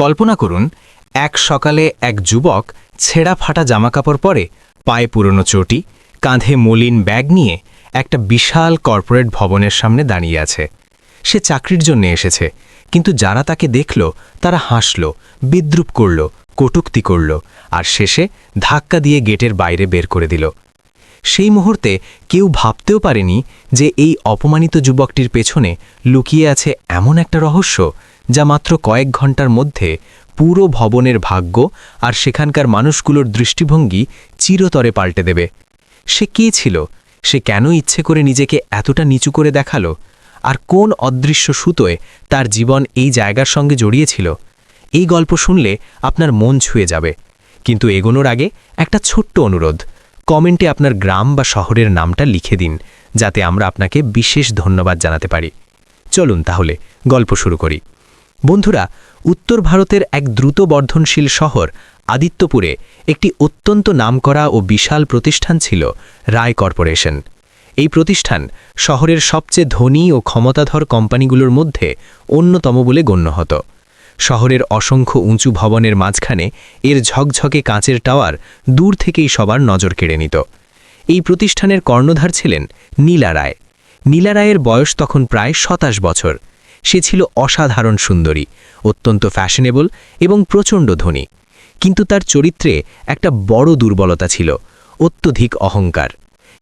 কল্পনা করুন এক সকালে এক যুবক ছেঁড়া ফাটা জামাকাপড় পরে, পায়ে পুরনো চটি, কাঁধে মলিন ব্যাগ নিয়ে একটা বিশাল কর্পোরেট ভবনের সামনে দাঁড়িয়ে আছে। সে চাকরির জন্য এসেছে, কিন্তু যারা তাকে দেখল তারা হাসল, বিদ্রূপ করল, কটূক্তি করল, আর শেষে ধাক্কা দিয়ে গেটের বাইরে বের করে দিল। সেই মুহূর্তে কেউ ভাবতেও পারেনি যে এই অপমানিত যুবকটির পেছনে লুকিয়ে আছে এমন একটা রহস্য যা মাত্র কয়েক ঘন্টার মধ্যে পুরো ভবনের ভাগ্য আর সেখানকার মানুষগুলোর দৃষ্টিভঙ্গি চিরতরে পাল্টে দেবে। সে কে ছিল? সে কেন ইচ্ছে করে নিজেকে এতটা নিচু করে দেখালো? আর কোন অদৃশ্য সুতোয় তার জীবন এই জায়গার সঙ্গে জড়িয়েছিল? এই গল্প শুনলে আপনার মন ছুঁয়ে যাবে। কিন্তু এগোনোর আগে একটা ছোট্ট অনুরোধ, কমেন্টে আপনার গ্রাম বা শহরের নামটা লিখে দিন, যাতে আমরা আপনাকে বিশেষ ধন্যবাদ জানাতে পারি। চলুন তাহলে গল্প শুরু করি। বন্ধুরা, উত্তর ভারতের এক দ্রুত বর্ধনশীল শহর আদিত্যপুরে একটি অত্যন্ত নামকরা ও বিশাল প্রতিষ্ঠান ছিল রায় কর্পোরেশন। এই প্রতিষ্ঠান শহরের সবচেয়ে ধনী ও ক্ষমতাধর কোম্পানিগুলোর মধ্যে অন্যতম বলে গণ্য হতো। শহরের অসংখ্য উঁচু ভবনের মাঝখানে এর ঝকঝকে কাঁচের টাওয়ার দূর থেকেই সবার নজর কেড়ে নিত। এই প্রতিষ্ঠানের কর্ণধার ছিলেন নীলা রায়। নীলা রায়ের বয়স তখন প্রায় ২৭ বছর। সে ছিল অসাধারণ সুন্দরী, অত্যন্ত ফ্যাশনেবল এবং প্রচণ্ড ধনী। কিন্তু তার চরিত্রে একটা বড় দুর্বলতা ছিল, অত্যধিক অহংকার।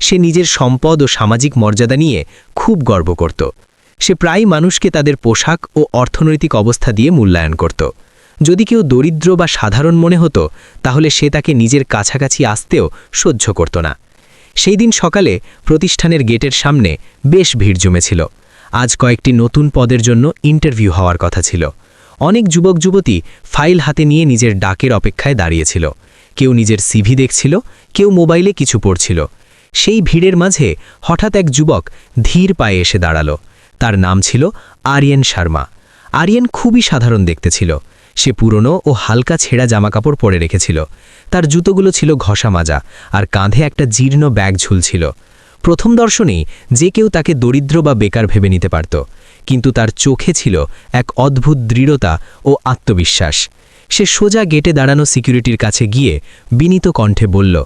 সে নিজের সম্পদ ও সামাজিক মর্যাদা নিয়ে খুব গর্ব করত। সে প্রায় মানুষকে তাদের পোশাক ও অর্থনৈতিক অবস্থা দিয়ে মূল্যায়ন করত। যদি কেউ দরিদ্র বা সাধারণ মনে হতো, তাহলে সে তাকে নিজের কাছাকাছি আসতেও সহ্য করত না। সেই দিন সকালে প্রতিষ্ঠানের গেটের সামনে বেশ ভিড় জমেছিল। আজ কয়েকটি নতুন পদের জন্য ইন্টারভিউ হওয়ার কথা ছিল। অনেক যুবক যুবতী ফাইল হাতে নিয়ে নিজের ডাকের অপেক্ষায় দাঁড়িয়েছিল। কেউ নিজের সিভি দেখছিল, কেউ মোবাইলে কিছু পড়ছিল। সেই ভিড়ের মাঝে হঠাৎ এক যুবক ধীর পায়ে এসে দাঁড়ালো। তার নাম ছিল আরিয়ান শর্মা। আরিয়ান খুবই সাধারণ দেখতে ছিল। সে পুরনো ও হালকা ছেঁড়া জামাকাপড় পরে রেখেছিল। তার জুতোগুলো ছিল ঘষা মাজা, আর কাঁধে একটা জীর্ণ ব্যাগ ঝুলছিল। প্রথম দর্শনেই যে কেউ তাকে দরিদ্র বা বেকার ভেবে নিতে পারত, কিন্তু তার চোখে ছিল এক অদ্ভুত দৃঢ়তা ও আত্মবিশ্বাস। সে সোজা গেটে দাঁড়ানো সিকিউরিটির কাছে গিয়ে বিনীত কণ্ঠে বলল,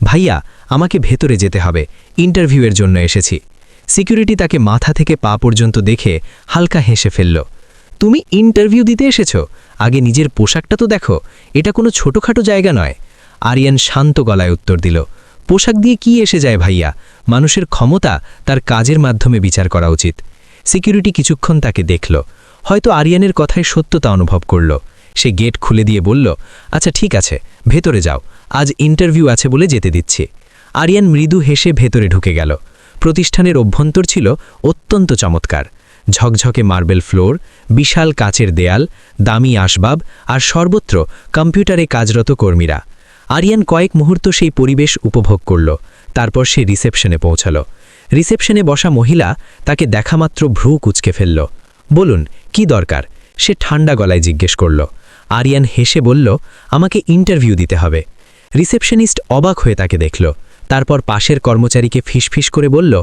ভাইয়া, আমাকে ভেতরে যেতে হবে, ইন্টারভিউয়ের জন্য এসেছি। সিকিউরিটি তাকে মাথা থেকে পা পর্যন্ত দেখে হালকা হেসে ফেলল। তুমি ইন্টারভিউ দিতে এসেছ? আগে নিজের পোশাকটা তো দেখো, এটা কোনো ছোটোখাটো জায়গা নয়। আরিয়ান শান্ত গলায় উত্তর দিল, পোশাক দিয়ে কি এসে যায় ভাইয়া? মানুষের ক্ষমতা তার কাজের মাধ্যমে বিচার করা উচিত। সিকিউরিটি কিছুক্ষণ তাকে দেখল, হয়তো আরিয়ানের কথায় সত্যতা অনুভব করল। সে গেট খুলে দিয়ে বলল, আচ্ছা ঠিক আছে, ভেতরে যাও, আজ ইন্টারভিউ আছে বলে যেতে দিচ্ছি। আরিয়ান মৃদু হেসে ভেতরে ঢুকে গেল। প্রতিষ্ঠানের অভ্যন্তর ছিল অত্যন্ত চমৎকার। ঝকঝকে মার্বেল ফ্লোর, বিশাল কাচের দেয়াল, দামি আসবাব, আর সর্বত্র কম্পিউটারে কাজরত কর্মীরা। আরিয়ান কয়েক মুহূর্ত সেই পরিবেশ উপভোগ করল। তারপর সে রিসেপশনে পৌঁছাল। রিসেপশনে বসা মহিলা তাকে দেখামাত্র ভ্রু কুঁচকে ফেলল। বলুন, কি দরকার? সে ঠান্ডা গলায় জিজ্ঞেস করল। আরিয়ান হেসে বলল, আমাকে ইন্টারভিউ দিতে হবে। রিসেপশনিস্ট অবাক হয়ে তাকে দেখল। তারপর পাশের কর্মচারীকে ফিসফিস করে বলল,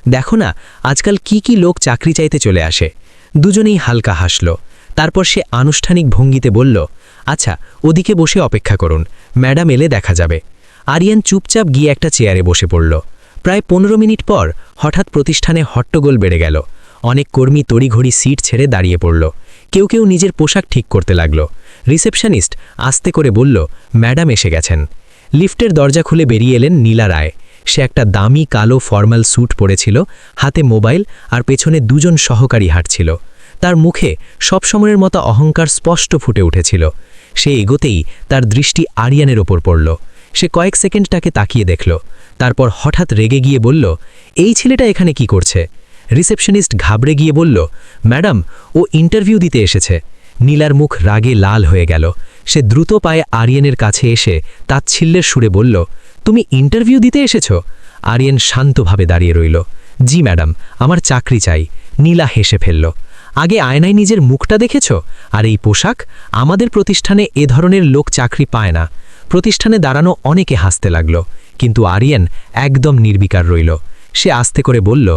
দেখো না, আজকাল কি লোক চাকরি চাইতে চলে আসে। দুজনেই হালকা হাসল। তারপর সে আনুষ্ঠানিক ভঙ্গিতে বলল, আচ্ছা, ওদিকে বসে অপেক্ষা করুন, ম্যাডাম এলে দেখা যাবে। আরিয়ান চুপচাপ গিয়ে একটা চেয়ারে বসে পড়ল। প্রায় 15 মিনিট পর হঠাৎ প্রতিষ্ঠানে হট্টগোল বেড়ে গেল। অনেক কর্মী তড়িঘড়ি সিট ছেড়ে দাঁড়িয়ে পড়ল। কেউ কেউ নিজের পোশাক ঠিক করতে লাগল। রিসেপশনিস্ট আস্তে করে বলল, ম্যাডাম এসে গেছেন। লিফটের দরজা খুলে বেরিয়ে এলেন নীলা রায়। সে একটা দামি কালো ফর্মাল স্যুট পরেছিল, হাতে মোবাইল, আর পেছনে দুজন সহকারী হাঁটছিল। তার মুখে সবসময়ের মতো অহংকার স্পষ্ট ফুটে উঠেছিল। সে এগোতেই তার দৃষ্টি আরিয়ানের ওপর পড়ল। সে কয়েক সেকেন্ড তাকে তাকিয়ে দেখল। তারপর হঠাৎ রেগে গিয়ে বলল, এই ছেলেটা এখানে কি করছে? রিসেপশনিস্ট ঘাবড়ে গিয়ে বলল, ম্যাডাম, ও ইন্টারভিউ দিতে এসেছে। নীলার মুখ রাগে লাল হয়ে গেল। সে দ্রুত পায়ে আরিয়ানের কাছে এসে তাচ্ছিল্যের সুরে বলল, তুমি ইন্টারভিউ দিতে এসেছ? আরিয়ান শান্তভাবে দাঁড়িয়ে রইল। জি ম্যাডাম, আমার চাকরি চাই। নীলা হেসে ফেলল। আগে আয়নায় নিজের মুখটা দেখেছ? আর এই পোশাক? আমাদের প্রতিষ্ঠানে এ ধরনের লোক চাকরি পায় না। প্রতিষ্ঠানে দাঁড়ানো অনেকে হাসতে লাগল, কিন্তু আরিয়ান একদম নির্বিকার রইল। সে আস্তে করে বলল,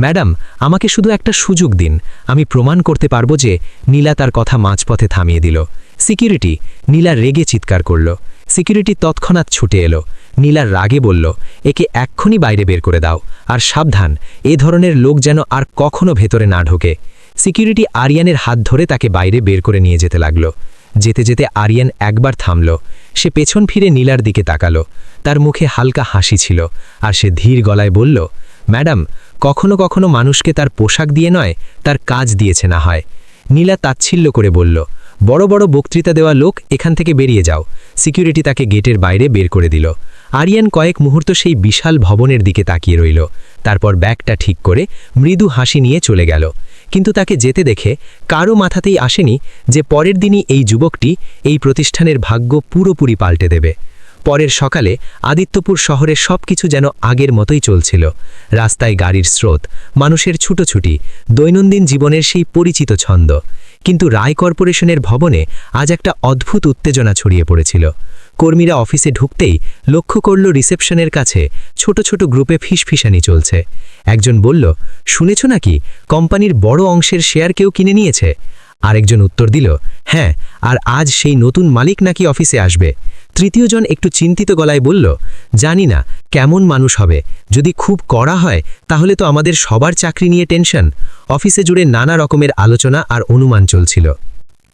ম্যাডাম, আমাকে শুধু একটা সুযোগ দিন, আমি প্রমাণ করতে পারবো যে। নীলা তার কথা মাঝপথে থামিয়ে দিল। সিকিউরিটি! নীলা রেগে চিৎকার করল। সিকিউরিটি তৎক্ষণাৎ ছুটে এলো। নীলার রাগে বলল, একে এক্ষুনি বাইরে বের করে দাও, আর সাবধান, এ ধরনের লোক যেন আর কখনো ভেতরে না ঢোকে। সিকিউরিটি আরিয়ানের হাত ধরে তাকে বাইরে বের করে নিয়ে যেতে লাগল। যেতে যেতে আরিয়ান একবার থামল। সে পেছন ফিরে নীলার দিকে তাকালো। তার মুখে হালকা হাসি ছিল, আর সে ধীর গলায় বলল, ম্যাডাম, কখনো কখনো মানুষকে তার পোশাক দিয়ে নয়, তার কাজ দিয়েছে না হয়। নীলা তাচ্ছিল্য করে বলল, বড় বড় বক্তৃতা দেওয়া লোক, এখান থেকে বেরিয়ে যাও। সিকিউরিটি তাকে গেটের বাইরে বের করে দিল। আরিয়ান কয়েক মুহূর্ত সেই বিশাল ভবনের দিকে তাকিয়ে রইল। তারপর ব্যাগটা ঠিক করে মৃদু হাসি নিয়ে চলে গেল। কিন্তু তাকে যেতে দেখে কারও মাথাতেই আসেনি যে পরের দিনই এই যুবকটি এই প্রতিষ্ঠানের ভাগ্য পুরোপুরি পাল্টে দেবে। পরের সকালে আদিত্যপুর শহরে সবকিছু যেন আগের মতোই চলছিল। রাস্তায় গাড়ির স্রোত, মানুষের ছুটোছুটি, দৈনন্দিন জীবনের সেই পরিচিত ছন্দ। কিন্তু রায় কর্পোরেশনের ভবনে আজ একটা অদ্ভুত উত্তেজনা ছড়িয়ে পড়েছিল। কর্মীরা অফিসে ঢুকতেই লক্ষ্য করল রিসেপশনের কাছে ছোট ছোট গ্রুপে ফিসফিসানি চলছে। একজন বলল, শুনেছ নাকি কোম্পানির বড় অংশের শেয়ার কেউ কিনে নিয়েছে? আরেকজন উত্তর দিল, হ্যাঁ, আর আজ সেই নতুন মালিক নাকি অফিসে আসবে। তৃতীয়জন একটু চিন্তিত গলায় বলল, জানি না কেমন মানুষ হবে, যদি খুব কড়া হয় তাহলে তো আমাদের সবার চাকরি নিয়ে টেনশন। অফিসে জুড়ে নানা রকমের আলোচনা আর অনুমান চলছিল।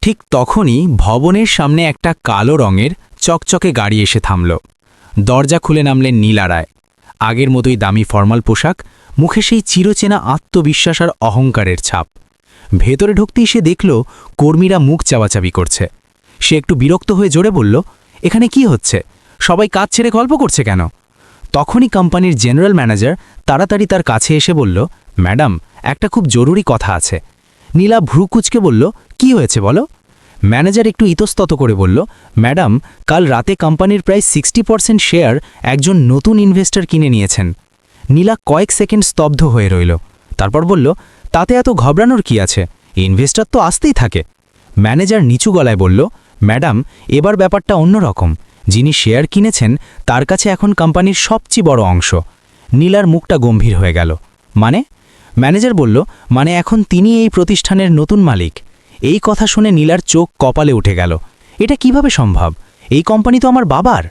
ঠিক তখনই ভবনের সামনে একটা কালো রঙের চকচকে গাড়ি এসে থামল। দরজা খুলে নামলেন নীলা রায়। আগের মতোই দামি ফর্মাল পোশাক, মুখে সেই চিরচেনা আত্মবিশ্বাস আর অহংকারের ছাপ। ভেতরে ঢুকতেই সে দেখল কর্মীরা মুখ চাওয়াচাবি করছে। সে একটু বিরক্ত হয়ে জোরে বলল, এখানে কি হচ্ছে? সবাই কাজ ছেড়ে গল্প করছে কেন? তখনই কোম্পানির জেনারেল ম্যানেজার তাড়াতাড়ি তার কাছে এসে বলল, ম্যাডাম, একটা খুব জরুরি কথা আছে। নীলা ভ্রু কুঁচকে বলল, কি হয়েছে বলো? ম্যানেজার একটু ইতস্তত করে বলল, ম্যাডাম, কাল রাতে কোম্পানির প্রায় 60% শেয়ার একজন নতুন ইনভেস্টর কিনে নিয়েছেন। নীলা কয়েক সেকেন্ড স্তব্ধ হয়ে রইল। তারপর বলল, তাতে এত ঘবরানোর কি আছে? ইনভেস্টর তো আসতেই থাকে। ম্যানেজার নিচু গলায় বলল, ম্যাডাম, এবার ব্যাপারটা অন্যরকম। যিনি শেয়ার কিনেছেন তার কাছে এখন কোম্পানির সবচেয়ে বড় অংশ। নীলার মুখটা গম্ভীর হয়ে গেল। মানে? ম্যানেজার বলল, মানে এখন তিনি এই প্রতিষ্ঠানের নতুন মালিক। এই কথা শুনে নীলার চোখ কপালে উঠে গেল। এটা কিভাবে সম্ভব? এই কোম্পানি তো আমার বাবার।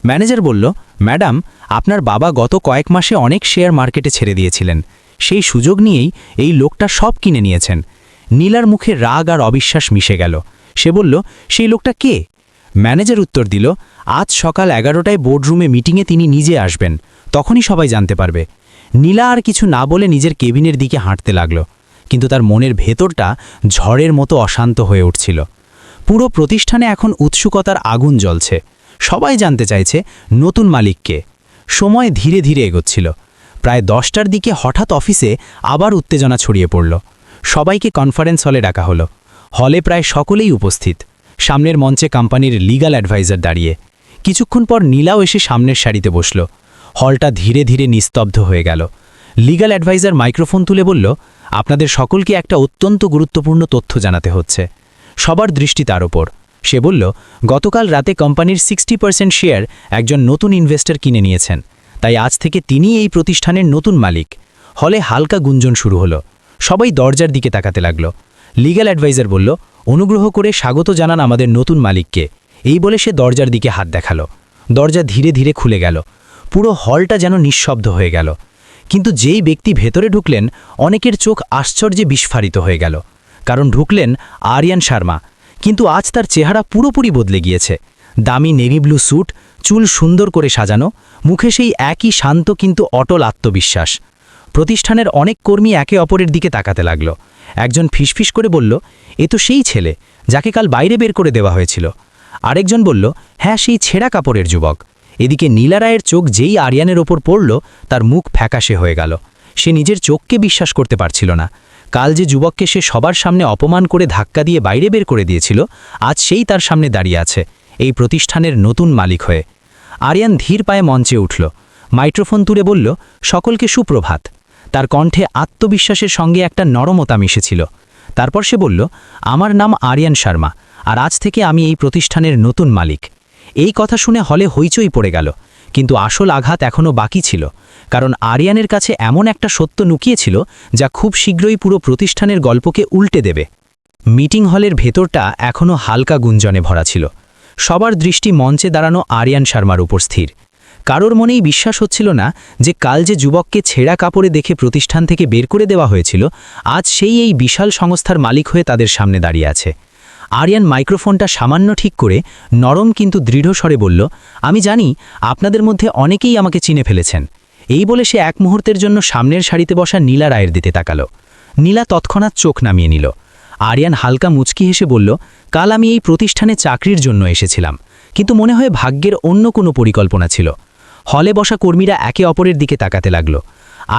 ম্যানেজার বলল, ম্যাডাম, আপনার বাবা গত কয়েক মাসে অনেক শেয়ার মার্কেটে ছেড়ে দিয়েছিলেন। সেই সুযোগ নিয়েই এই লোকটা সব কিনে নিয়েছেন। নীলার মুখে রাগ আর অবিশ্বাস মিশে গেল। সে বলল, সেই লোকটা কে? ম্যানেজার উত্তর দিল, আজ সকাল 11টায় বোর্ডরুমে মিটিংয়ে তিনি নিজে আসবেন, তখনই সবাই জানতে পারবে। নীলা আর কিছু না বলে নিজের কেবিনের দিকে হাঁটতে লাগল। কিন্তু তার মনের ভেতরটা ঝড়ের মতো অশান্ত হয়ে উঠছিল। পুরো প্রতিষ্ঠানে এখন উৎসুকতার আগুন জ্বলছে। সবাই জানতে চাইছে নতুন মালিককে। সময় ধীরে ধীরে এগোচ্ছিল। প্রায় 10টার দিকে হঠাৎ অফিসে আবার উত্তেজনা ছড়িয়ে পড়ল। সবাইকে কনফারেন্স হলে ডাকা হলো। হলে প্রায় সকলেই উপস্থিত। সামনের মঞ্চে কোম্পানির লিগ্যাল অ্যাডভাইজার দাঁড়িয়ে। কিছুক্ষণ পর নীলাও এসে সামনের সারিতে বসল। হলটা ধীরে ধীরে নিস্তব্ধ হয়ে গেল। লিগ্যাল অ্যাডভাইজার মাইক্রোফোন তুলে বলল, আপনাদের সকলকে একটা অত্যন্ত গুরুত্বপূর্ণ তথ্য জানাতে হচ্ছে। সবার দৃষ্টি তার ওপর। সে বলল, গতকাল রাতে কোম্পানির 60% শেয়ার একজন নতুন ইনভেস্টর কিনে নিয়েছেন, তাই আজ থেকে তিনি এই প্রতিষ্ঠানের নতুন মালিক। হলে হালকা গুঞ্জন শুরু হলো। সবাই দরজার দিকে তাকাতে লাগল। লিগ্যাল অ্যাডভাইজার বলল, অনুগ্রহ করে স্বাগত জানান আমাদের নতুন মালিককে। এই বলে সে দরজার দিকে হাত দেখালো। দরজা ধীরে ধীরে খুলে গেল। পুরো হলটা যেন নিঃশব্দ হয়ে গেল। কিন্তু যেই ব্যক্তি ভেতরে ঢুকলেন, অনেকের চোখ আশ্চর্যে বিস্ফারিত হয়ে গেল। কারণ ঢুকলেন আরিয়ান শর্মা। কিন্তু আজ তার চেহারা পুরোপুরি বদলে গিয়েছে। দামি নেভি ব্লু স্যুট, চুল সুন্দর করে সাজানো, মুখে সেই একই শান্ত কিন্তু অটল আত্মবিশ্বাস। প্রতিষ্ঠানের অনেক কর্মী একে অপরের দিকে তাকাতে লাগল। একজন ফিসফিস করে বলল, এ তো সেই ছেলে যাকে কাল বাইরে বের করে দেওয়া হয়েছিল। আরেকজন বলল, হ্যাঁ, সেই ছেঁড়া কাপড়ের যুবক। এদিকে নীলা রায়ের চোখ যেই আরিয়ানের ওপর পড়ল, তার মুখ ফ্যাকাশে হয়ে গেল। সে নিজের চোখকে বিশ্বাস করতে পারছিল না। কাল যে যুবককে সে সবার সামনে অপমান করে ধাক্কা দিয়ে বাইরে বের করে দিয়েছিল, আজ সেই তার সামনে দাঁড়িয়ে আছে এই প্রতিষ্ঠানের নতুন মালিক হয়ে। আরিয়ান ধীর পায়ে মঞ্চে উঠল। মাইক্রোফোন তুলে বলল, সকলকে সুপ্রভাত। তার কণ্ঠে আত্মবিশ্বাসের সঙ্গে একটা নরমতা মিশেছিল। তারপর সে বলল, আমার নাম আরিয়ান শর্মা, আর আজ থেকে আমি এই প্রতিষ্ঠানের নতুন মালিক। এই কথা শুনে হলে হইচই পড়ে গেল। কিন্তু আসল আঘাত এখনও বাকি ছিল। কারণ আরিয়ানের কাছে এমন একটা সত্য লুকিয়েছিল যা খুব শীঘ্রই পুরো প্রতিষ্ঠানের গল্পকে উল্টে দেবে। মিটিং হলের ভেতরটা এখনও হালকা গুঞ্জনে ভরা ছিল। সবার দৃষ্টি মঞ্চে দাঁড়ানো আরিয়ান শর্মার উপর স্থির। কারোর মনেই বিশ্বাস হচ্ছিল না যে কাল যে যুবককে ছেঁড়া কাপড়ে দেখে প্রতিষ্ঠান থেকে বের করে দেওয়া হয়েছিল, আজ সেই এই বিশাল সংস্থার মালিক হয়ে তাদের সামনে দাঁড়িয়ে আছে। আরিয়ান মাইক্রোফোনটা সামান্য ঠিক করে নরম কিন্তু দৃঢ় স্বরে বলল, আমি জানি আপনাদের মধ্যে অনেকেই আমাকে চিনে ফেলেছেন। এই বলে সে এক মুহূর্তের জন্য সামনের সারিতে বসা নীলা রায়ের দিকে তাকালো। নীলা তৎক্ষণাৎ চোখ নামিয়ে নিল। আরিয়ান হালকা মুচকি হেসে বলল, কাল আমি এই প্রতিষ্ঠানে চাকরির জন্য এসেছিলাম, কিন্তু মনে হয় ভাগ্যের অন্য কোনো পরিকল্পনা ছিল। হলে বসা কর্মীরা একে অপরের দিকে তাকাতে লাগল।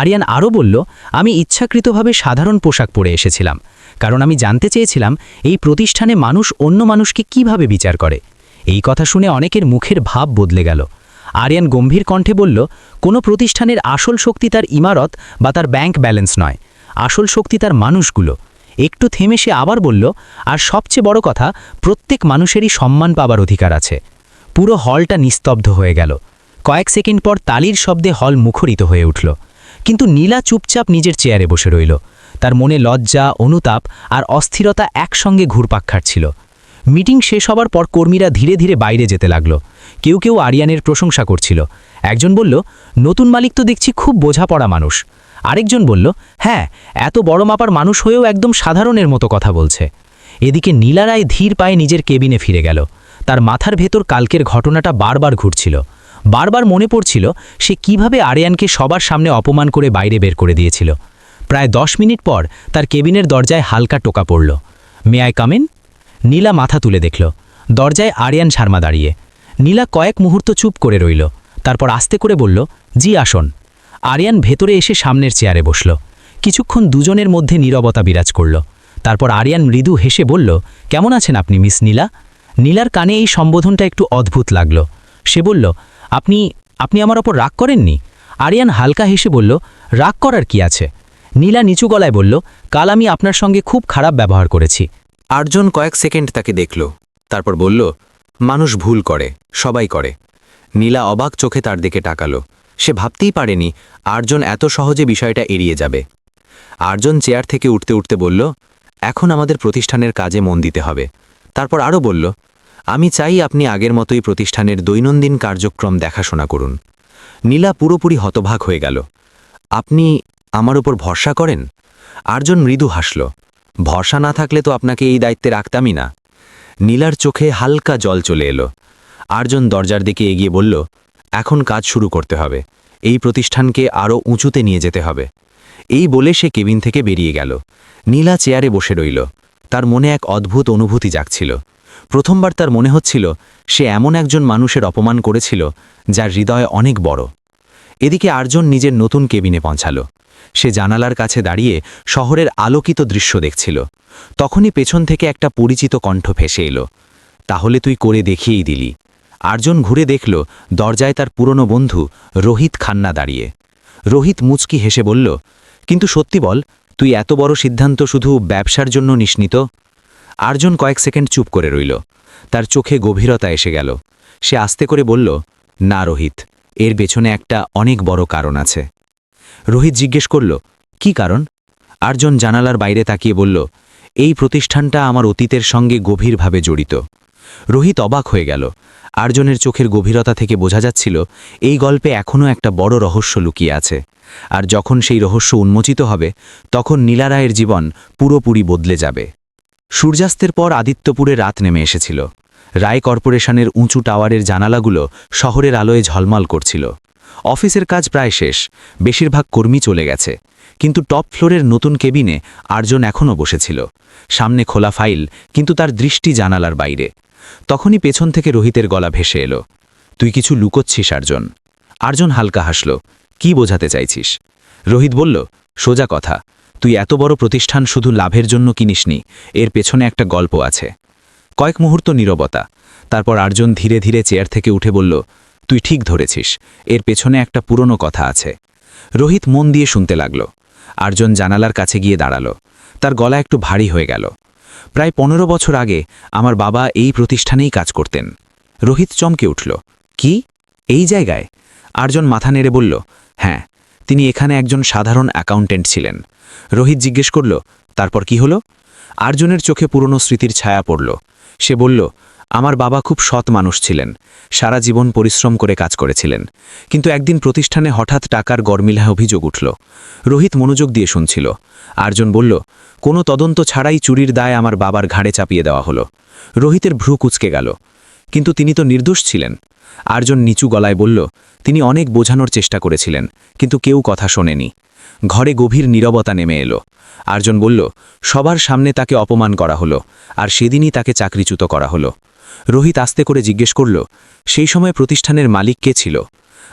আরিয়ান আরও বলল, আমি ইচ্ছাকৃতভাবে সাধারণ পোশাক পরে এসেছিলাম, কারণ আমি জানতে চেয়েছিলাম এই প্রতিষ্ঠানে মানুষ অন্য মানুষকে কিভাবে বিচার করে। এই কথা শুনে অনেকের মুখের ভাব বদলে গেল। আরিয়ান গম্ভীর কণ্ঠে বলল, কোনো প্রতিষ্ঠানের আসল শক্তি তার ইমারত বা তার ব্যাংক ব্যালেন্স নয়, আসল শক্তি তার মানুষগুলো। একটু থেমে সে আবার বলল, আর সবচেয়ে বড় কথা, প্রত্যেক মানুষেরই সম্মান পাবার অধিকার আছে। পুরো হলটা নিস্তব্ধ হয়ে গেল। কয়েক সেকেন্ড পর তালির শব্দে হল মুখরিত হয়ে উঠল। কিন্তু নীলা চুপচাপ নিজের চেয়ারে বসে রইল। তার মনে লজ্জা, অনুতাপ আর অস্থিরতা একসঙ্গে ঘুরপাক খাচ্ছিল। মিটিং শেষ হবার পর কর্মীরা ধীরে ধীরে বাইরে যেতে লাগল। কেউ কেউ আরিয়ানের প্রশংসা করছিল। একজন বলল, নতুন মালিক তো দেখছি খুব বোঝাপড়া মানুষ। আরেকজন বলল, হ্যাঁ, এত বড় মাপার মানুষ হয়েও একদম সাধারণের মতো কথা বলছে। এদিকে নীলা রায় ধীর পায়ে নিজের কেবিনে ফিরে গেল। তার মাথার ভেতর কালকের ঘটনাটা বারবার ঘুরছিল। বারবার মনে পড়ছিল সে কিভাবে আরিয়ানকে সবার সামনে অপমান করে বাইরে বের করে দিয়েছিল। প্রায় 10 মিনিট পর তার কেবিনের দরজায় হালকা টোকা পড়ল। May I come in? নীলা মাথা তুলে দেখল। দরজায় আরিয়ান শর্মা দাঁড়িয়ে। নীলা কয়েক মুহূর্ত চুপ করে রইল, তারপর আস্তে করে বলল, জি আসুন। আরিয়ান ভেতরে এসে সামনের চেয়ারে বসল। কিছুক্ষণ দুজনের মধ্যে নীরবতা বিরাজ করল। তারপর আরিয়ান মৃদু হেসে বলল, কেমন আছেন আপনি মিস নীলা? নীলার কানে এই সম্বোধনটা একটু অদ্ভুত লাগল। সে বলল, আপনি আমার ওপর রাগ করেননি? আরিয়ান হালকা হেসে বলল, রাগ করার কি আছে? নীলা নিচু গলায় বলল, কাল আমি আপনার সঙ্গে খুব খারাপ ব্যবহার করেছি। আটজন কয়েক সেকেন্ড তাকে দেখল, তারপর বলল, মানুষ ভুল করে, সবাই করে। নীলা অবাক চোখে তার দিকে তাকালো। সে ভাবতেই পারেনি আটজন এত সহজে বিষয়টা এড়িয়ে যাবে। আটজন চেয়ার থেকে উঠতে উঠতে বলল, এখন আমাদের প্রতিষ্ঠানের কাজে মন দিতে হবে। তারপর আরও বলল, আমি চাই আপনি আগের মতোই প্রতিষ্ঠানের দৈনন্দিন কার্যক্রম দেখাশোনা করুন। নীলা পুরোপুরি হতবাক হয়ে গেল। আপনি আমার উপর ভরসা করেন? আটজন মৃদু হাসল। ভরসা না থাকলে তো আপনাকে এই দায়িত্বে রাখতামই না। নীলার চোখে হালকা জল চলে এলো। আটজন দরজার দিকে এগিয়ে বলল, এখন কাজ শুরু করতে হবে, এই প্রতিষ্ঠানকে আরও উঁচুতে নিয়ে যেতে হবে। এই বলে সে কেবিন থেকে বেরিয়ে গেল। নীলা চেয়ারে বসে রইল। তার মনে এক অদ্ভুত অনুভূতি জাগছিল। প্রথমবার তার মনে হচ্ছিল সে এমন একজন মানুষের অপমান করেছিল যার হৃদয় অনেক বড়। এদিকে আটজন নিজের নতুন কেবিনে পৌঁছাল। সে জানালার কাছে দাঁড়িয়ে শহরের আলোকিত দৃশ্য দেখছিল। তখনই পেছন থেকে একটা পরিচিত কণ্ঠ ভেসে এলো, তাহলে তুই করে দেখিয়েই দিলি। আটজন ঘুরে দেখল দরজায় তার পুরনো বন্ধু রোহিত খান্না দাঁড়িয়ে। রোহিত মুচকি হেসে বলল, কিন্তু সত্যি বল, তুই এত বড় সিদ্ধান্ত শুধু ব্যবসার জন্য নিস তো? আটজন কয়েক সেকেন্ড চুপ করে রইল। তার চোখে গভীরতা এসে গেল। সে আস্তে করে বলল, না রোহিত, এর পেছনে একটা অনেক বড় কারণ আছে। রোহিত জিজ্ঞেস করল, কি কারণ? আটজন জানালার বাইরে তাকিয়ে বলল, এই প্রতিষ্ঠানটা আমার অতীতের সঙ্গে গভীরভাবে জড়িত। রোহিত অবাক হয়ে গেল। আটজনের চোখের গভীরতা থেকে বোঝা যাচ্ছিল এই গল্পে এখনও একটা বড় রহস্য লুকিয়ে আছে। আর যখন সেই রহস্য উন্মোচিত হবে, তখন নীলা রায়ের জীবন পুরোপুরি বদলে যাবে। সূর্যাস্তের পর আদিত্যপুরে রাত নেমে এসেছিল। রায় কর্পোরেশনের উঁচু টাওয়ারের জানালাগুলো শহরের আলোয় ঝলমল করছিল। অফিসের কাজ প্রায় শেষ, বেশিরভাগ কর্মী চলে গেছে, কিন্তু টপ ফ্লোরের নতুন কেবিনে আটজন এখনও বসেছিল। সামনে খোলা ফাইল, কিন্তু তার দৃষ্টি জানালার বাইরে। তখনই পেছন থেকে রোহিতের গলা ভেসে এলো, তুই কিছু লুকোচ্ছিস আটজন? আটজন হালকা হাসল, কি বোঝাতে চাইছিস? রোহিত বলল, সোজা কথা, তুই এত বড় প্রতিষ্ঠান শুধু লাভের জন্য কিনিসনি, এর পেছনে একটা গল্প আছে। কয়েক মুহূর্ত নীরবতা। তারপর আটজন ধীরে ধীরে চেয়ার থেকে উঠে বলল, তুই ঠিক ধরেছিস, এর পেছনে একটা পুরনো কথা আছে। রোহিত মন দিয়ে শুনতে লাগল। আটজন জানালার কাছে গিয়ে দাঁড়াল। তার গলা একটু ভারী হয়ে গেল। প্রায় 15 বছর আগে আমার বাবা এই প্রতিষ্ঠানেই কাজ করতেন। রোহিত চমকে উঠল, কি, এই জায়গায়? আটজন মাথা নেড়ে বলল, হ্যাঁ, তিনি এখানে একজন সাধারণ অ্যাকাউন্টেন্ট ছিলেন। রোহিত জিজ্ঞেস করল, তারপর কি হলো? আর্জনের চোখে পুরনো স্মৃতির ছায়া পড়ল। সে বলল, আমার বাবা খুব সৎ মানুষ ছিলেন, সারা জীবন পরিশ্রম করে কাজ করেছিলেন, কিন্তু একদিন প্রতিষ্ঠানে হঠাৎ টাকার গরমিলায় অভিযোগ উঠল। রোহিত মনোযোগ দিয়ে শুনছিল। আর্জন বলল, কোনো তদন্ত ছাড়াই চুরির দায় আমার বাবার ঘাড়ে চাপিয়ে দেওয়া হলো। রোহিতের ভ্রু কুঁচকে গেল। কিন্তু তিনি তো নির্দোষ ছিলেন। আর্জন নিচু গলায় বলল, তিনি অনেক বোঝানোর চেষ্টা করেছিলেন, কিন্তু কেউ কথা শোনেনি। ঘরে গভীর নীরবতা নেমে এলো। আর্জন বলল, সবার সামনে তাকে অপমান করা হলো, আর সেদিনই তাকে চাকরিচ্যুত করা হলো। রোহিত আস্তে করে জিজ্ঞেস করল, সেই সময় প্রতিষ্ঠানের মালিক কে ছিল?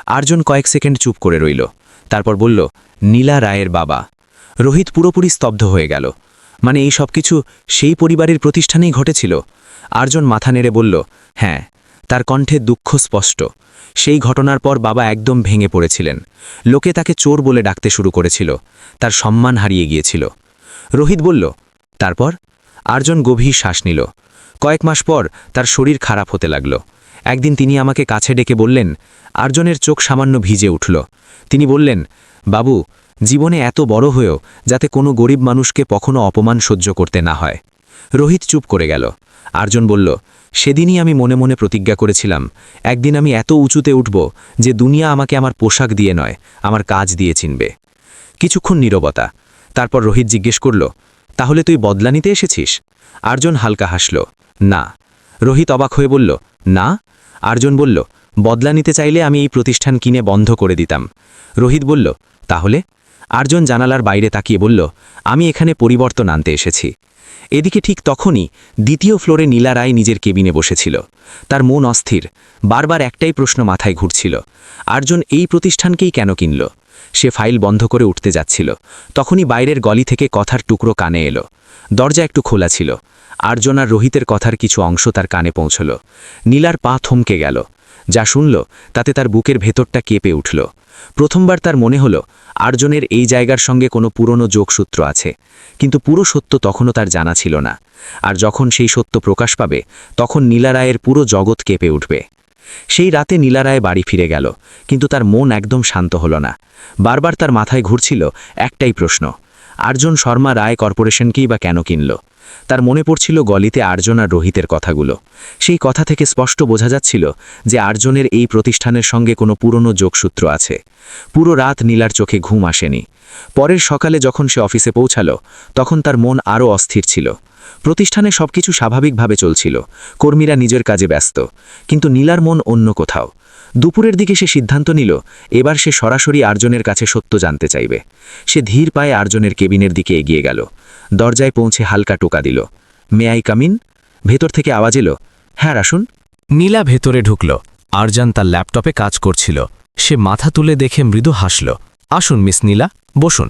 আর্জন কয়েক সেকেন্ড চুপ করে রইল। তারপর বলল, নীলা রায়ের বাবা। রোহিত পুরোপুরি স্তব্ধ হয়ে গেল। মানে এই সব কিছু সেই পরিবারের প্রতিষ্ঠানেই ঘটেছিল? আর্জন মাথা নেড়ে বলল, হ্যাঁ। তার কণ্ঠে দুঃখ স্পষ্ট। সেই ঘটনার পর বাবা একদম ভেঙে পড়েছিলেন। লোকে তাকে চোর বলে ডাকতে শুরু করেছিল। তার সম্মান হারিয়ে গিয়েছিল। রোহিত বলল, তারপর? আর্জন গভীর শ্বাস নিল। কয়েক মাস পর তার শরীর খারাপ হতে লাগল। একদিন তিনি আমাকে কাছে ডেকে বললেন, আর্জনের চোখ সামান্য ভিজে উঠল। তিনি বললেন, বাবু, জীবনে এত বড় হয়েও যাতে কোনো গরিব মানুষকে কখনো অপমান সহ্য করতে না হয়। রোহিত চুপ করে গেল। আর্জন বলল, সেদিনই আমি মনে মনে প্রতিজ্ঞা করেছিলাম, একদিন আমি এত উঁচুতে উঠব যে দুনিয়া আমাকে আমার পোশাক দিয়ে নয়, আমার কাজ দিয়ে চিনবে। কিছুক্ষণ নীরবতা। তারপর রোহিত জিজ্ঞেস করল, তাহলে তুই বদলা নিতে এসেছিস? আর্জন হালকা হাসল, না। রোহিত অবাক হয়ে বলল, না? আর্জন বলল, বদলা নিতে চাইলে আমি এই প্রতিষ্ঠান কিনে বন্ধ করে দিতাম। রোহিত বলল, তাহলে? আর্জন জানালার বাইরে তাকিয়ে বলল, আমি এখানে পরিবর্তন আনতে এসেছি। এদিকে ঠিক তখনই দ্বিতীয় ফ্লোরে নীলা রায় নিজের কেবিনে বসেছিল। তার মন অস্থির। বারবার একটাই প্রশ্ন মাথায় ঘুরছিল, আর্জন এই প্রতিষ্ঠানকেই কেন কিনল? সে ফাইল বন্ধ করে উঠতে যাচ্ছিল। তখনই বাইরের গলি থেকে কথার টুকরো কানে এলো। দরজা একটু খোলা ছিল। আর্জন আর রোহিতের কথার কিছু অংশ তার কানে পৌঁছল। নীলার পা থমকে গেল। যা শুনল তাতে তার বুকের ভেতরটা কেঁপে উঠল। প্রথমবার তার মনে হলো আর্জনের এই জায়গার সঙ্গে কোনো পুরনো যোগসূত্র আছে, কিন্তু পুরো সত্য তখনও তার জানা ছিল না। আর যখন সেই সত্য প্রকাশ পাবে, তখন নীলা রায়ের পুরো জগৎ কেঁপে উঠবে। সেই রাতে নীলা রায় বাড়ি ফিরে গেল, কিন্তু তার মন একদম শান্ত হল না। বারবার তার মাথায় ঘুরছিল একটাই প্রশ্ন, আর্জন শর্মা রায় কর্পোরেশনকেই বা কেন কিনল? তার মনে পড়ছিল গলিতে আর্জন আর রোহিতের কথাগুলো। সেই কথা থেকে স্পষ্ট বোঝা যাচ্ছিল যে আর্জনের এই প্রতিষ্ঠানের সঙ্গে কোনো পুরনো যোগসূত্র আছে। পুরো রাত নীলার চোখে ঘুম আসেনি। পরের সকালে যখন সে অফিসে পৌঁছাল, তখন তার মন আরও অস্থির ছিল। প্রতিষ্ঠানে সবকিছু স্বাভাবিকভাবে চলছিল, কর্মীরা নিজের কাজে ব্যস্ত, কিন্তু নীলার মন অন্য কোথাও। দুপুরের দিকে সে সিদ্ধান্ত নিল, এবার সে সরাসরি আর্জনের কাছে সত্য জানতে চাইবে। সে ধীর পায়ে আর্জনের কেবিনের দিকে এগিয়ে গেল। দরজায় পৌঁছে হালকা টোকা দিল। May I come in? ভেতর থেকে আওয়াজ এলো, হ্যাঁ আসুন। নীলা ভেতরে ঢুকল। আর্জন তার ল্যাপটপে কাজ করছিল। সে মাথা তুলে দেখে মৃদু হাসল। আসুন মিস নীলা, বসুন।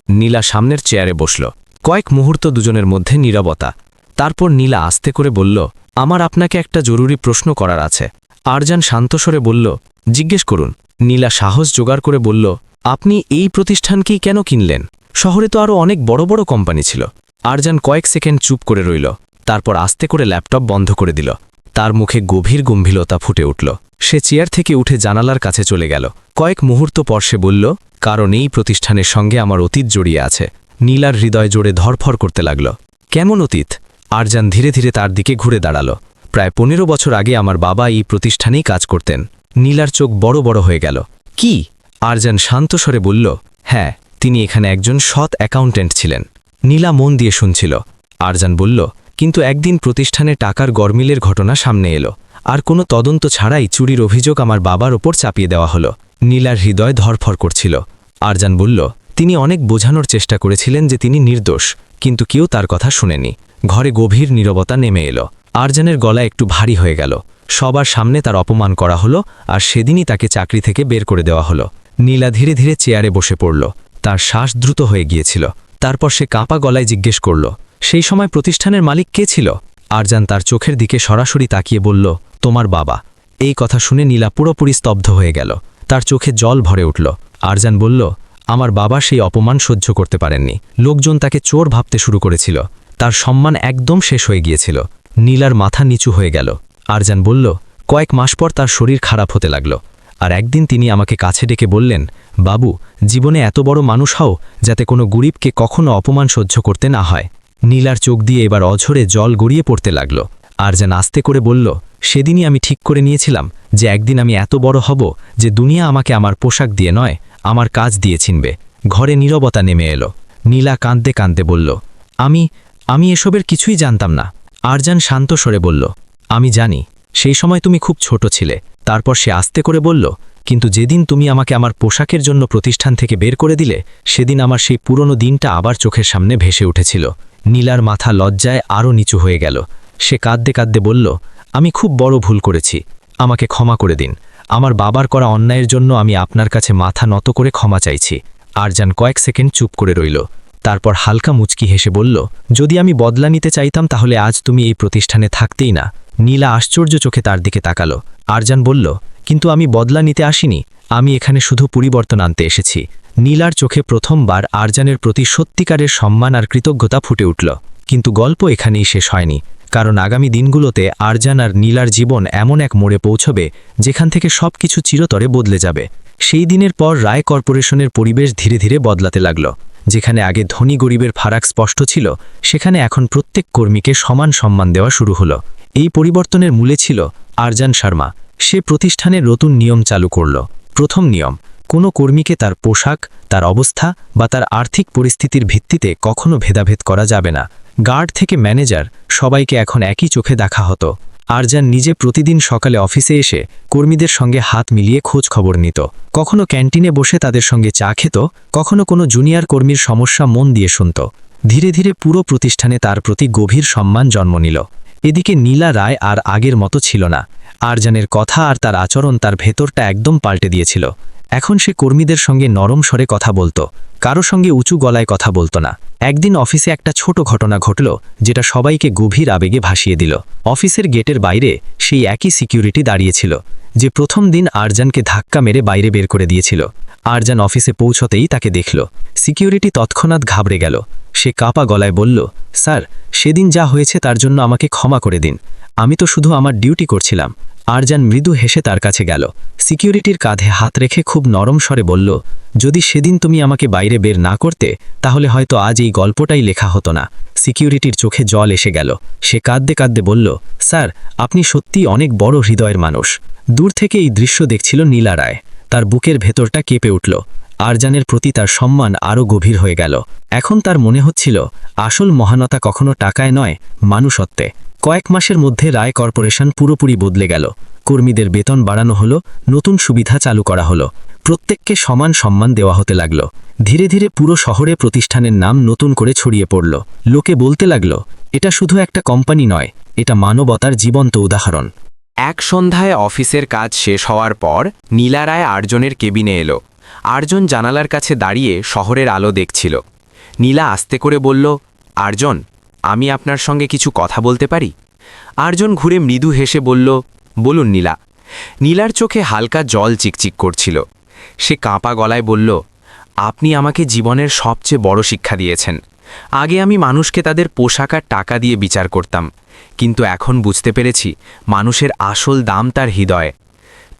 নীলা সামনের চেয়ারে বসল। কয়েক মুহূর্ত দুজনের মধ্যে নীরবতা। তারপর নীলা আস্তে করে বলল, আমার আপনাকে একটা জরুরি প্রশ্ন করার আছে। আর্জন শান্তস্বরে বলল, জিজ্ঞেস করুন। নীলা সাহস জোগাড় করে বলল, আপনি এই প্রতিষ্ঠানকেই কেন কিনলেন? শহরে তো আরও অনেক বড় বড় কোম্পানি ছিল। আর্জন কয়েক সেকেন্ড চুপ করে রইল। তারপর আস্তে করে ল্যাপটপ বন্ধ করে দিল। তার মুখে গভীর গম্ভীরতা ফুটে উঠল। সে চেয়ার থেকে উঠে জানালার কাছে চলে গেল। কয়েক মুহূর্ত পর সে বলল, কারণ এই প্রতিষ্ঠানের সঙ্গে আমার অতীত জড়িয়ে আছে। নীলার হৃদয় জোরে ধরফর করতে লাগল। কেমন অতীত? আর্জন ধীরে ধীরে তার দিকে ঘুরে দাঁড়াল। প্রায় 15 বছর আগে আমার বাবা এই প্রতিষ্ঠানেই কাজ করতেন। নীলার চোখ বড় বড় হয়ে গেল। কি? আর্জন শান্ত স্বরে বলল, হ্যাঁ, তিনি এখানে একজন সৎ অ্যাকাউন্টেন্ট ছিলেন। নীলা মন দিয়ে শুনছিল। আর্জন বলল, কিন্তু একদিন প্রতিষ্ঠানে টাকার গরমিলের ঘটনা সামনে এলো, আর কোনো তদন্ত ছাড়াই চুরির অভিযোগ আমার বাবার ওপর চাপিয়ে দেওয়া হলো। নীলার হৃদয় ধরফর করছিল। আর্জন বলল, তিনি অনেক বোঝানোর চেষ্টা করেছিলেন যে তিনি নির্দোষ, কিন্তু কেউ তার কথা শুনেনি। ঘরে গভীর নীরবতা নেমে এলো। আর্জনের গলা একটু ভারী হয়ে গেল। সবার সামনে তার অপমান করা হলো, আর সেদিনই তাকে চাকরি থেকে বের করে দেওয়া হলো। নীলা ধীরে ধীরে চেয়ারে বসে পড়ল। তার শ্বাস দ্রুত হয়ে গিয়েছিল। তারপর সে কাঁপা গলায় জিজ্ঞেস করল, সেই সময় প্রতিষ্ঠানের মালিক কে ছিল? আর্জন তার চোখের দিকে সরাসরি তাকিয়ে বলল, তোমার বাবা। এই কথা শুনে নীলা পুরোপুরি স্তব্ধ হয়ে গেল। তার চোখে জল ভরে উঠল। আর্জন বলল, আমার বাবা সেই অপমান সহ্য করতে পারেননি। লোকজন তাকে চোর ভাবতে শুরু করেছিল। তার সম্মান একদম শেষ হয়ে গিয়েছিল। নীলার মাথা নিচু হয়ে গেল। আর্জন বলল, কয়েক মাস পর তার শরীর খারাপ হতে লাগল। আর একদিন তিনি আমাকে কাছে ডেকে বললেন, বাবু, জীবনে এত বড় মানুষ হও যাতে কোনো গরিবকে কখনো অপমান সহ্য করতে না হয়। নীলার চোখ দিয়ে এবার অঝরে জল গড়িয়ে পড়তে লাগল। আরজান আস্তে করে বলল, সেদিনই আমি ঠিক করে নিয়েছিলাম যে একদিন আমি এত বড় হব যে দুনিয়া আমাকে আমার পোশাক দিয়ে নয়, আমার কাজ দিয়ে চিনবে। ঘরে নীরবতা নেমে এলো। নীলা কাঁদতে কাঁদতে বলল, আমি এসবের কিছুই জানতাম না। আরজান শান্ত স্বরে বলল, আমি জানি সেই সময় তুমি খুব ছোট ছিলে। তারপর সে আস্তে করে বলল, কিন্তু যেদিন তুমি আমাকে আমার পোশাকের জন্য প্রতিষ্ঠান থেকে বের করে দিলে, সেদিন আমার সেই পুরনো দিনটা আবার চোখের সামনে ভেসে উঠেছিল। নীলার মাথা লজ্জায় আরও নিচু হয়ে গেল। সে কাঁদতে কাঁদতে বলল, আমি খুব বড় ভুল করেছি, আমাকে ক্ষমা করে দিন। আমার বাবার করা অন্যায়ের জন্য আমি আপনার কাছে মাথা নত করে ক্ষমা চাইছি। আরজান কয়েক সেকেন্ড চুপ করে রইল। তারপর হালকা মুচকি হেসে বলল, যদি আমি বদলা নিতে চাইতাম তাহলে আজ তুমি এই প্রতিষ্ঠানে থাকতেই না। নীলা আশ্চর্য চোখে তার দিকে তাকালো। আরজান বলল, কিন্তু আমি বদলা নিতে আসিনি, আমি এখানে শুধু পরিবর্তন আনতে এসেছি। নীলার চোখে প্রথমবার আরজানের প্রতি সত্যিকারের সম্মান আর কৃতজ্ঞতা ফুটে উঠল। কিন্তু গল্প এখানেই শেষ হয়নি, কারণ আগামী দিনগুলোতে আরজান আর নীলার জীবন এমন এক মোড়ে পৌঁছবে যেখান থেকে সবকিছু চিরতরে বদলে যাবে। সেই দিনের পর রায় কর্পোরেশনের পরিবেশ ধীরে ধীরে বদলাতে লাগল। যেখানে আগে ধনী গরিবের ফারাক স্পষ্ট ছিল, সেখানে এখন প্রত্যেক কর্মীকে সমান সম্মান দেওয়া শুরু হলো। এই পরিবর্তনের মূলে ছিল আরজান শর্মা। সে প্রতিষ্ঠানের নতুন নিয়ম চালু করল। প্রথম নিয়ম, কোনো কর্মীকে তার পোশাক, তার অবস্থা বা তার আর্থিক পরিস্থিতির ভিত্তিতে কখনো ভেদাভেদ করা যাবে না। গার্ড থেকে ম্যানেজার সবাইকে এখন একই চোখে দেখা হতো। আরজান নিজে প্রতিদিন সকালে অফিসে এসে কর্মীদের সঙ্গে হাত মিলিয়ে খোঁজ খবর নিত। কখনো ক্যান্টিনে বসে তাদের সঙ্গে চা খেত, কখনো কোনো জুনিয়র কর্মীর সমস্যা মন দিয়ে শুনত। ধীরে ধীরে পুরো প্রতিষ্ঠানে তার প্রতি গভীর সম্মান জন্ম নিল। এদিকে নীলা রায় আর আগের মতো ছিল না। আরজানের কথা আর তার আচরণ তার ভেতরটা একদম পাল্টে দিয়েছিল। এখন সে কর্মীদের সঙ্গে নরম স্বরে কথা বলতো, কারো সঙ্গে উঁচু গলায় কথা বলতো না। একদিন অফিসে একটা ছোট ঘটনা ঘটল যেটা সবাইকে গভীর আবেগে ভাসিয়ে দিল। অফিসের গেটের বাইরে সেই একই সিকিউরিটি দাঁড়িয়েছিল যে প্রথম দিন আরজানকে ধাক্কা মেরে বাইরে বের করে দিয়েছিল। আরজান অফিসে পৌঁছতেই তাকে দেখল। সিকিউরিটি তৎক্ষণাৎ ঘাবড়ে গেল। সে কাঁপা গলায় বলল, স্যার, সেদিন যা হয়েছে তার জন্য আমাকে ক্ষমা করে দিন, আমি তো শুধু আমার ডিউটি করছিলাম। আরজান মৃদু হেসে তার কাছে গেল। সিকিউরিটির কাঁধে হাত রেখে খুব নরম স্বরে বলল, যদি সেদিন তুমি আমাকে বাইরে বের না করতে তাহলে হয়তো আজ এই গল্পটাই লেখা হতো না। সিকিউরিটির চোখে জল এসে গেল। সে কাঁদতে কাঁদতে বলল, স্যার, আপনি সত্যিই অনেক বড় হৃদয়ের মানুষ। দূর থেকে এই দৃশ্য দেখছিল নীলা রায়। তার বুকের ভেতরটা কেঁপে উঠল। আরজানের প্রতি তার সম্মান আরও গভীর হয়ে গেল। এখন তার মনে হচ্ছিল আসল মহানতা কখনো টাকায় নয়, মানুষত্বে। কয়েক মাসের মধ্যে রায় কর্পোরেশন পুরোপুরি বদলে গেল। কর্মীদের বেতন বাড়ানো হলো, নতুন সুবিধা চালু করা হলো, প্রত্যেককে সমান সম্মান দেওয়া হতে লাগল। ধীরে ধীরে পুরো শহরে প্রতিষ্ঠানের নাম নতুন করে ছড়িয়ে পড়ল। লোকে বলতে লাগল, এটা শুধু একটা কোম্পানি নয়, এটা মানবতার জীবন্ত উদাহরণ। এক সন্ধ্যায় অফিসের কাজ শেষ হওয়ার পর নীলা রায় আরজনের কেবিনে এলো। আরজন জানালার কাছে দাঁড়িয়ে শহরের আলো দেখছিল। নীলা আস্তে করে বলল, আরজন, আমি আপনার সঙ্গে কিছু কথা বলতে পারি? আরজন ঘুরে মৃদু হেসে বলল, বলুন নীলা। নীলার চোখে হালকা জল চিকচিক করছিল। সে কাঁপা গলায় বলল, আপনি আমাকে জীবনের সবচেয়ে বড় শিক্ষা দিয়েছেন। আগে আমি মানুষকে তাদের পোশাক আর টাকা দিয়ে বিচার করতাম, কিন্তু এখন বুঝতে পেরেছি মানুষের আসল দাম তার হৃদয়ে।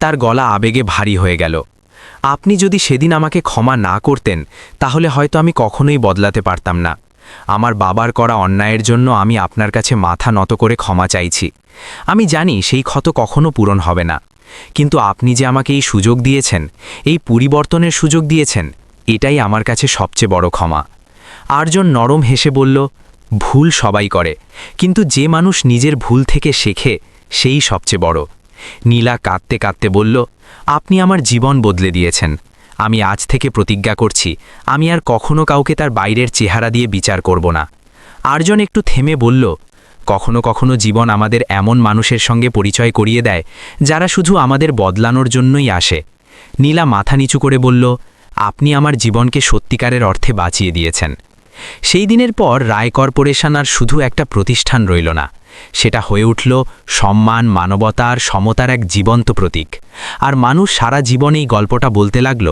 তার গলা আবেগে ভারী হয়ে গেল। আপনি যদি সেদিন আমাকে ক্ষমা না করতেন তাহলে হয়তো আমি কখনোই বদলাতে পারতাম না। আমার বাবার করা অন্যায়ের জন্য আমি আপনার কাছে মাথা নত করে ক্ষমা চাইছি। আমি জানি সেই ক্ষত কখনো পূরণ হবে না, কিন্তু আপনি যে আমাকে এই সুযোগ দিয়েছেন, এই পরিবর্তনের সুযোগ দিয়েছেন, এটাই আমার কাছে সবচেয়ে বড় ক্ষমা। আরজন নরম হেসে বলল, ভুল সবাই করে, কিন্তু যে মানুষ নিজের ভুল থেকে শেখে সেই সবচেয়ে বড়। নীলা কাঁদতে কাঁদতে বলল, আপনি আমার জীবন বদলে দিয়েছেন। আমি আজ থেকে প্রতিজ্ঞা করছি আমি আর কখনো কাউকে তার বাইরের চেহারা দিয়ে বিচার করব না। আরজন একটু থেমে বলল, কখনো কখনো জীবন আমাদের এমন মানুষের সঙ্গে পরিচয় করিয়ে দেয় যারা শুধু আমাদের বদলানোর জন্যই আসে। নীলা মাথা নিচু করে বলল, আপনি আমার জীবনকে সত্যিকারের অর্থে বাঁচিয়ে দিয়েছেন। সেই দিনের পর রায় কর্পোরেশন আর শুধু একটা প্রতিষ্ঠান রইল না, সেটা হয়ে উঠল সম্মান, মানবতা আর সমতার এক জীবন্ত প্রতীক। আর মানুষ সারা জীবন এই গল্পটা বলতে লাগল।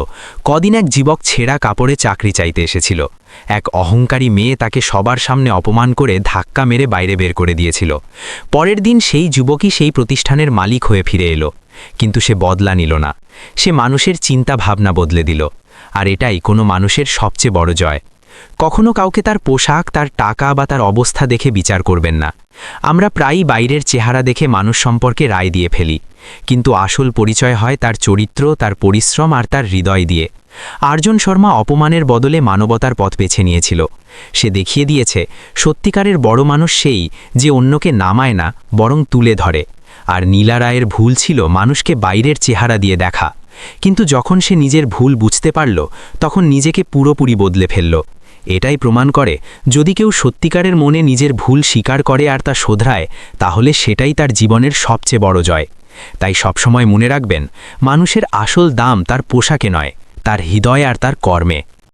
কদিন এক যুবক ছেঁড়া কাপড়ে চাকরি চাইতে এসেছিল। এক অহংকারী মেয়ে তাকে সবার সামনে অপমান করে ধাক্কা মেরে বাইরে বের করে দিয়েছিল। পরের দিন সেই যুবকই সেই প্রতিষ্ঠানের মালিক হয়ে ফিরে এলো, কিন্তু সে বদলা নিল না। সে মানুষের চিন্তা ভাবনা বদলে দিল। আর এটাই কোনো মানুষের সবচেয়ে বড় জয়। কখনো কাউকে তার পোশাক, তার টাকা বা তার অবস্থা দেখে বিচার করবেন না। আমরা প্রায়ই বাইরের চেহারা দেখে মানুষ সম্পর্কে রায় দিয়ে ফেলি, কিন্তু আসল পরিচয় হয় তার চরিত্র, তার পরিশ্রম আর তার হৃদয় দিয়ে। আর্জুন শর্মা অপমানের বদলে মানবতার পথ বেছে নিয়েছিল। সে দেখিয়ে দিয়েছে সত্যিকারের বড় মানুষ সেই যে অন্যকে নামায় না, বরং তুলে ধরে। আর নীলা রায়ের ভুল ছিল মানুষকে বাইরের চেহারা দিয়ে দেখা, কিন্তু যখন সে নিজের ভুল বুঝতে পারল তখন নিজেকে পুরোপুরি বদলে ফেলল। এটাই প্রমাণ করে যদি কেউ সত্যিকারের মনে নিজের ভুল স্বীকার করে আর তা শোধরায়, তাহলে সেটাই তার জীবনের সবচেয়ে বড় জয়। তাই সবসময় মনে রাখবেন, মানুষের আসল দাম তার পোশাকে নয়, তার হৃদয় আর তার কর্মে।